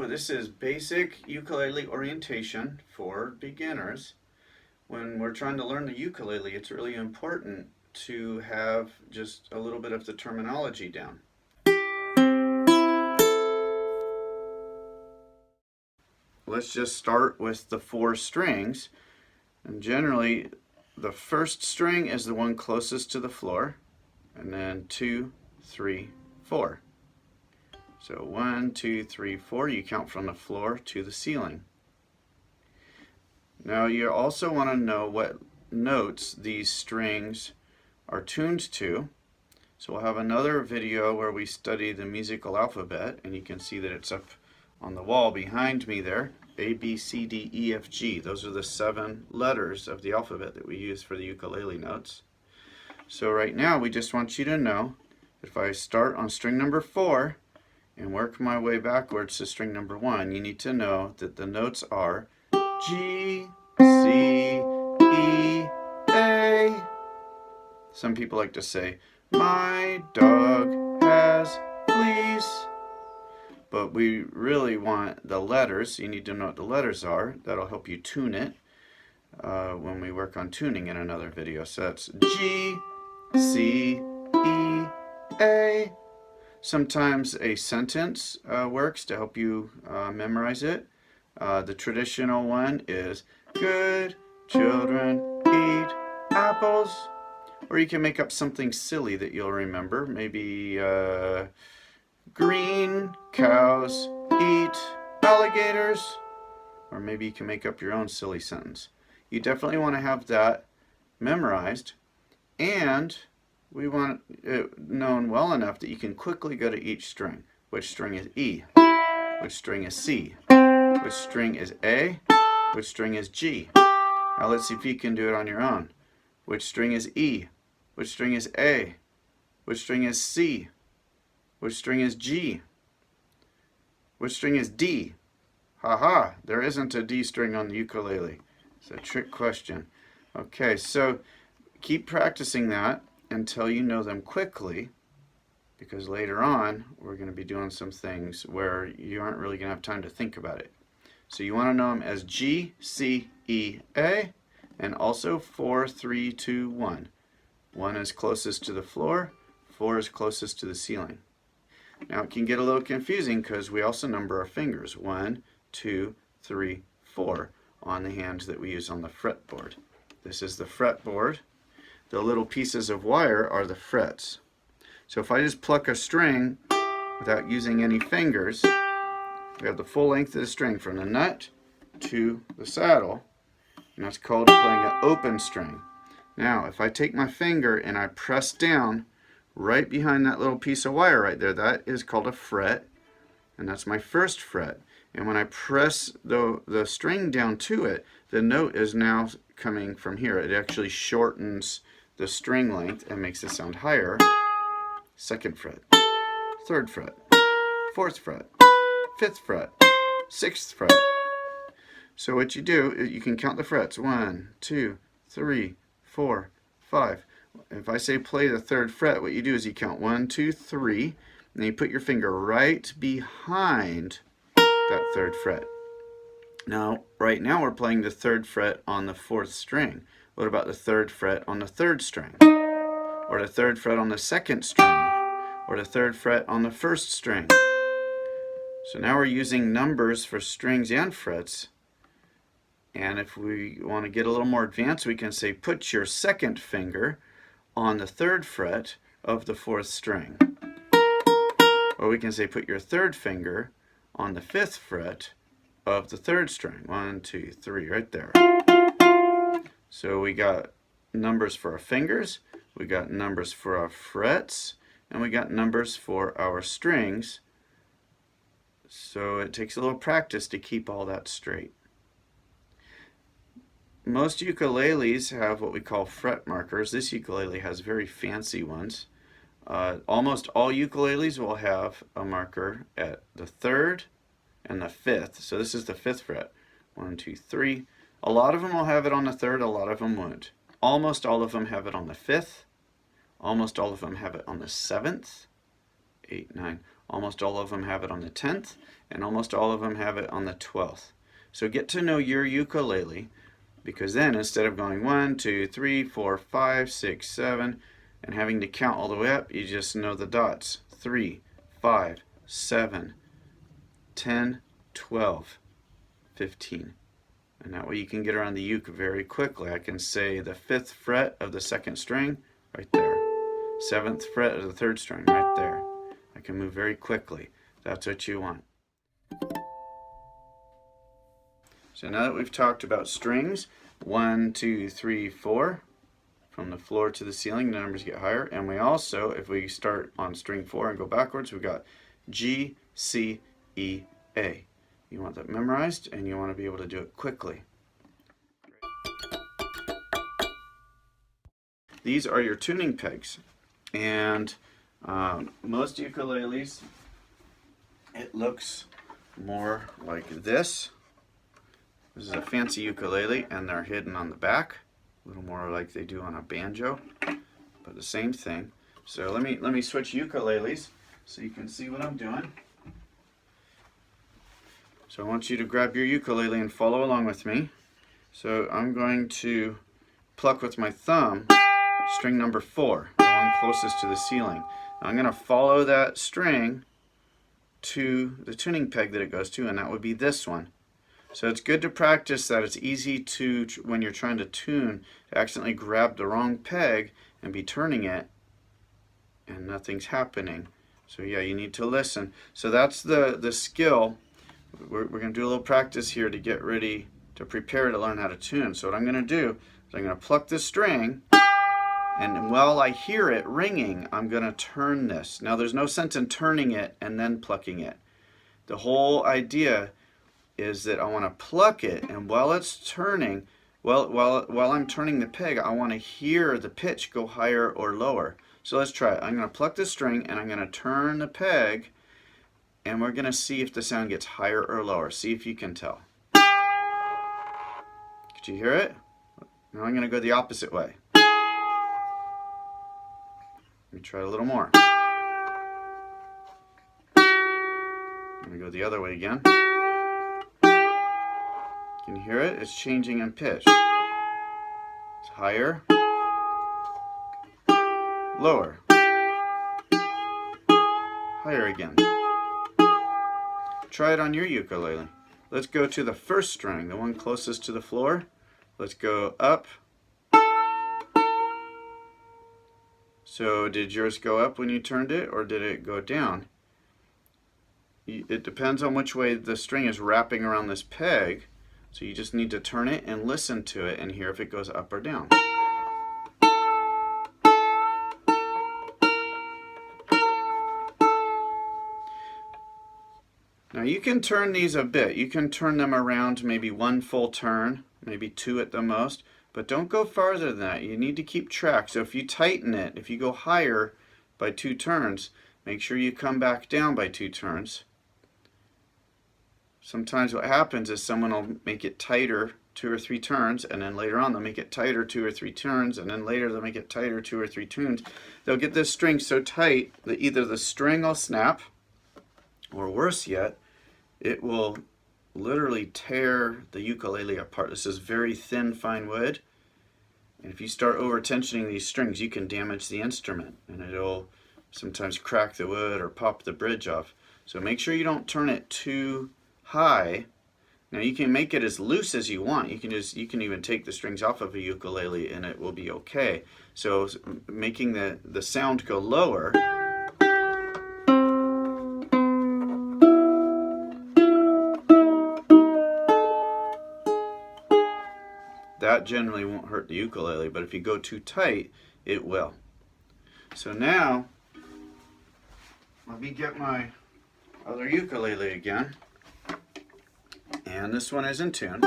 Hello, this is basic ukulele orientation for beginners. When we're trying to learn the ukulele, it's really important to have just a little bit of the terminology down. Let's just start with the 4 strings. And generally, the first string is the one closest to the floor, and then 2, 3, 4. So 1, 2, 3, 4, you count from the floor to the ceiling. Now you also want to know what notes these strings are tuned to. So we'll have another video where we study the musical alphabet, and you can see that it's up on the wall behind me there. A, B, C, D, E, F, G. Those are the 7 letters of the alphabet that we use for the ukulele notes. So right now we just want you to know that if I start on string number 4 and work my way backwards to string number 1, you need to know that the notes are G, C, E, A. Some people like to say, my dog has fleece. But we really want the letters. You need to know what the letters are. That'll help you tune it when we work on tuning in another video. So that's G, C, E, A. Sometimes a sentence works to help you memorize it. The traditional one is, good children eat apples. Or you can make up something silly that you'll remember. Maybe green cows eat alligators. Or maybe you can make up your own silly sentence. You definitely want to have that memorized. And we want it known well enough that you can quickly go to each string. Which string is E? Which string is C? Which string is A? Which string is G? Now let's see if you can do it on your own. Which string is E? Which string is A? Which string is C? Which string is G? Which string is D? Haha, there isn't a D string on the ukulele. It's a trick question. Okay, so keep practicing that until you know them quickly, because later on we're going to be doing some things where you aren't really going to have time to think about it. So you want to know them as G, C, E, A, and also 4, 3, 2, 1. 1 is closest to the floor, 4 is closest to the ceiling. Now it can get a little confusing because we also number our fingers. 1, 2, 3, 4 on the hands that we use on the fretboard. This is the fretboard. The little pieces of wire are the frets. So if I just pluck a string without using any fingers, we have the full length of the string from the nut to the saddle, and that's called playing an open string. Now if I take my finger and I press down right behind that little piece of wire right there, that is called a fret, and that's my first fret. And when I press the string down to it, the note is now coming from here. It actually shortens the string length and makes it sound higher. 2nd fret, 3rd fret, 4th fret, 5th fret, 6th fret. So what you do is you can count the frets. 1, 2, 3, 4, 5. If I say play the 3rd fret, what you do is you count 1, 2, 3, and then you put your finger right behind that 3rd fret. Now, right now we're playing the 3rd fret on the 4th string. What about the 3rd fret on the 3rd string? Or the 3rd fret on the 2nd string? Or the 3rd fret on the 1st string? So now we're using numbers for strings and frets. And if we want to get a little more advanced, we can say put your 2nd finger on the 3rd fret of the 4th string. Or we can say put your 3rd finger on the 5th fret of the 3rd string. 1, 2, 3, right there. So we got numbers for our fingers, we got numbers for our frets, and we got numbers for our strings. So it takes a little practice to keep all that straight. Most ukuleles have what we call fret markers. This ukulele has very fancy ones. Almost all ukuleles will have a marker at the 3rd and the 5th. So this is the 5th fret. 1, 2, 3. A lot of them will have it on the 3rd, a lot of them won't. Almost all of them have it on the 5th. Almost all of them have it on the 7th. 8, 9. Almost all of them have it on the 10th, and almost all of them have it on the 12th. So get to know your ukulele, because then instead of going 1, 2, 3, 4, 5, 6, 7, and having to count all the way up, you just know the dots. 3, 5, 7, 10, 12, 15. And that way you can get around the uke very quickly. I can say the 5th fret of the 2nd string right there. 7th fret of the 3rd string right there. I can move very quickly. That's what you want. So now that we've talked about strings, 1, 2, 3, 4, from the floor to the ceiling, the numbers get higher. And we also, if we start on string 4 and go backwards, we've got G, C, E, A. You want that memorized, and you want to be able to do it quickly. These are your tuning pegs, and most ukuleles, it looks more like this. This is a fancy ukulele, and they're hidden on the back, a little more like they do on a banjo, but the same thing. So let me switch ukuleles so you can see what I'm doing. So I want you to grab your ukulele and follow along with me. So I'm going to pluck with my thumb string number 4, the one closest to the ceiling. Now I'm going to follow that string to the tuning peg that it goes to, and that would be this one. So it's good to practice that. It's easy to, when you're trying to tune, to accidentally grab the wrong peg and be turning it and nothing's happening. So yeah, you need to listen. So that's the skill. We're going to do a little practice here to get ready to prepare to learn how to tune. So what I'm going to do is I'm going to pluck this string, and while I hear it ringing, I'm going to turn this. Now there's no sense in turning it and then plucking it. The whole idea is that I want to pluck it, and while it's turning, while I'm turning the peg, I want to hear the pitch go higher or lower. So let's try it. I'm going to pluck the string, and I'm going to turn the peg, and we're going to see if the sound gets higher or lower. See if you can tell. Did you hear it? Now I'm going to go the opposite way. Let me try a little more. I'm going to go the other way again. Can you hear it? It's changing in pitch. It's higher, lower, higher again. Try it on your ukulele. Let's go to the first string, the one closest to the floor. Let's go up. So did yours go up when you turned it, or did it go down? It depends on which way the string is wrapping around this peg. So you just need to turn it and listen to it and hear if it goes up or down. Now you can turn these a bit. You can turn them around maybe 1 full turn, maybe 2 at the most, but don't go farther than that. You need to keep track. So if you tighten it, if you go higher by 2 turns, make sure you come back down by 2 turns. Sometimes what happens is someone will make it tighter 2 or 3 turns, and then later on they'll make it tighter 2 or 3 turns, and then later they'll make it tighter 2 or 3 turns. They'll get this string so tight that either the string will snap, or worse yet, it will literally tear the ukulele apart. This is very thin, fine wood, and if you start over tensioning these strings, you can damage the instrument, and it'll sometimes crack the wood or pop the bridge off. So make sure you don't turn it too high. Now you can make it as loose as you want. You can even take the strings off of a ukulele and it will be okay. So making the sound go lower, that generally won't hurt the ukulele, but if you go too tight, it will. So now let me get my other ukulele again. And this one is in tune.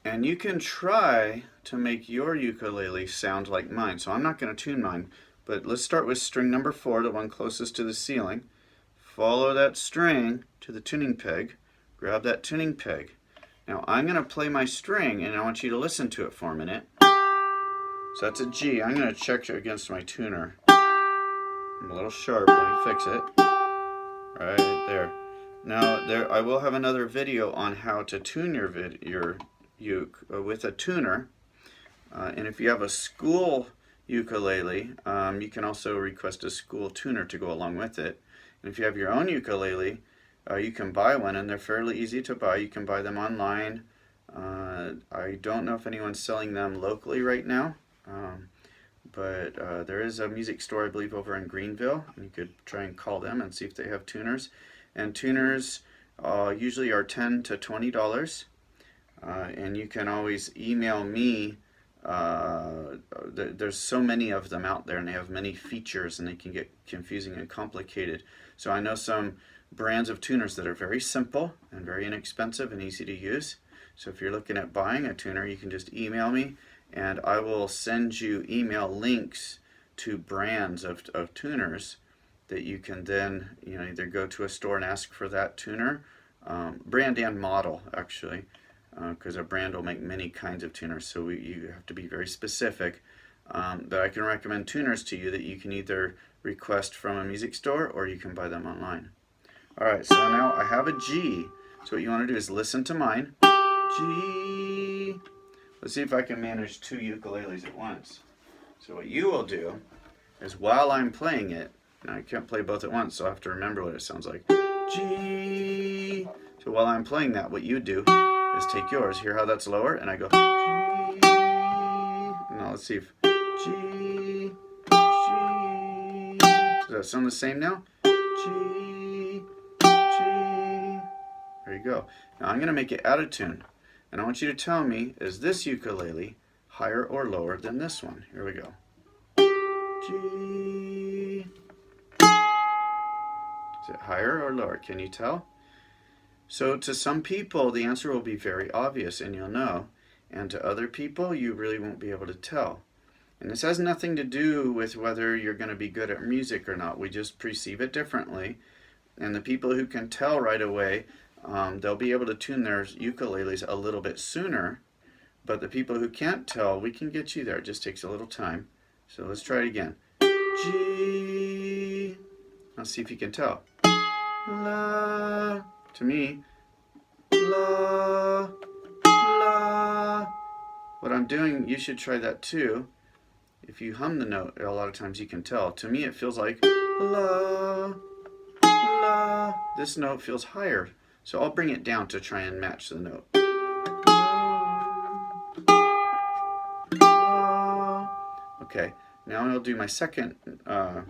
And you can try to make your ukulele sound like mine. So I'm not going to tune mine, but let's start with string number 4, the one closest to the ceiling. Follow that string to the tuning peg. Grab that tuning peg. Now I'm going to play my string, and I want you to listen to it for a minute. So that's a G. I'm going to check it against my tuner. I'm a little sharp. Let me fix it. Right there. Now, I will have another video on how to tune your uke with a tuner. And if you have a school ukulele, you can also request a school tuner to go along with it. And if you have your own ukulele, you can buy one, and they're fairly easy to buy. You can buy them online. I don't know if anyone's selling them locally right now, but there is a music store, I believe, over in Greenville. And you could try and call them and see if they have tuners. And tuners usually are $10 to $20. And you can always email me. There's so many of them out there, and they have many features, and they can get confusing and complicated. So I know some brands of tuners that are very simple and very inexpensive and easy to use. So if you're looking at buying a tuner, you can just email me, and I will send you email links to brands of tuners that you can then either go to a store and ask for that tuner, brand and model actually, because a brand will make many kinds of tuners, so you have to be very specific. But I can recommend tuners to you that you can either request from a music store or you can buy them online. Alright, so now I have a G. So what you want to do is listen to mine. G. Let's see if I can manage two ukuleles at once. So what you will do is while I'm playing it, now I can't play both at once, so I have to remember what it sounds like. G. So while I'm playing that, what you do is take yours. Hear how that's lower? And I go G. Now let's see if G. G. Does that sound the same now? G. G. There you go. Now I'm going to make it out of tune. And I want you to tell me, is this ukulele higher or lower than this one? Here we go. G. Is it higher or lower? Can you tell? So to some people, the answer will be very obvious and you'll know. And to other people, you really won't be able to tell. And this has nothing to do with whether you're going to be good at music or not. We just perceive it differently. And the people who can tell right away, they'll be able to tune their ukuleles a little bit sooner. But the people who can't tell, we can get you there. It just takes a little time. So let's try it again. G. Let's see if you can tell. La. To me, la, la. What I'm doing, you should try that too. If you hum the note, a lot of times you can tell. To me, it feels like la, la. This note feels higher, so I'll bring it down to try and match the note. La. Okay, now I'll do my second, my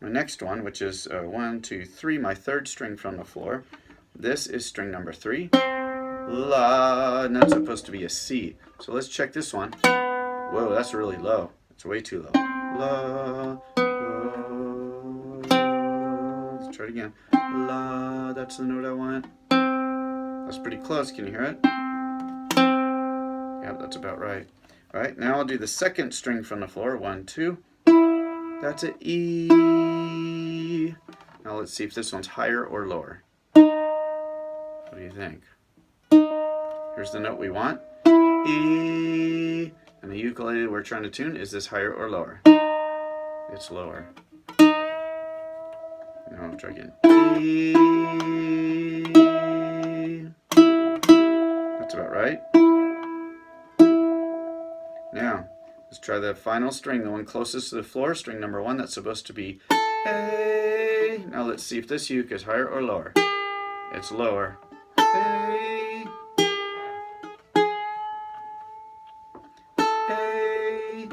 next one, which is 1, 2, 3, my third string from the floor. This is string number 3. La, and that's supposed to be a C. So let's check this one. Whoa, that's really low. It's way too low. La, la. Let's try it again. La, that's the note I want. That's pretty close. Can you hear it? Yeah, that's about right. All right, now I'll do the second string from the floor. 1, 2. That's an E. Now let's see if this one's higher or lower. What do you think? Here's the note we want. E. And the ukulele we're trying to tune, is this higher or lower? It's lower. Now I'll try again. E. That's about right. Now, let's try the final string, the one closest to the floor, string number 1. That's supposed to be A. Now let's see if this uke is higher or lower. It's lower. A. A.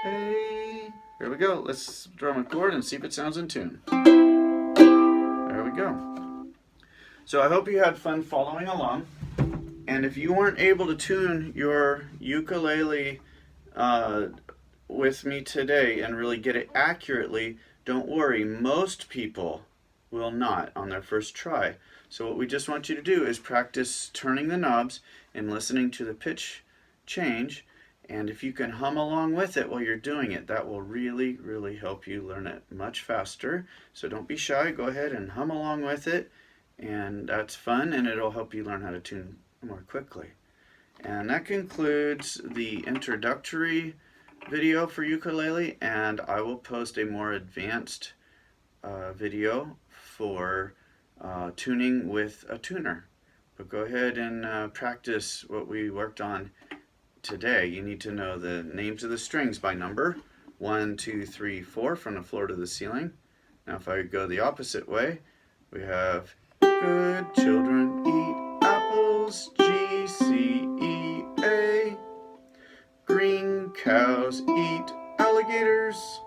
A. Here we go. Let's drum a chord and see if it sounds in tune. There we go. So I hope you had fun following along. And if you weren't able to tune your ukulele with me today and really get it accurately, don't worry. Most people will not on their first try. So what we just want you to do is practice turning the knobs and listening to the pitch change. And if you can hum along with it while you're doing it, that will really, really help you learn it much faster. So don't be shy. Go ahead and hum along with it. And that's fun, and it'll help you learn how to tune more quickly. And that concludes the introductory video for ukulele, and I will post a more advanced video for tuning with a tuner. But go ahead and practice what we worked on today. You need to know the names of the strings by number. 1, 2, 3, 4 from the floor to the ceiling. Now if I go the opposite way, we have good children eat apples, G, C, E, A. Green cows eat alligators,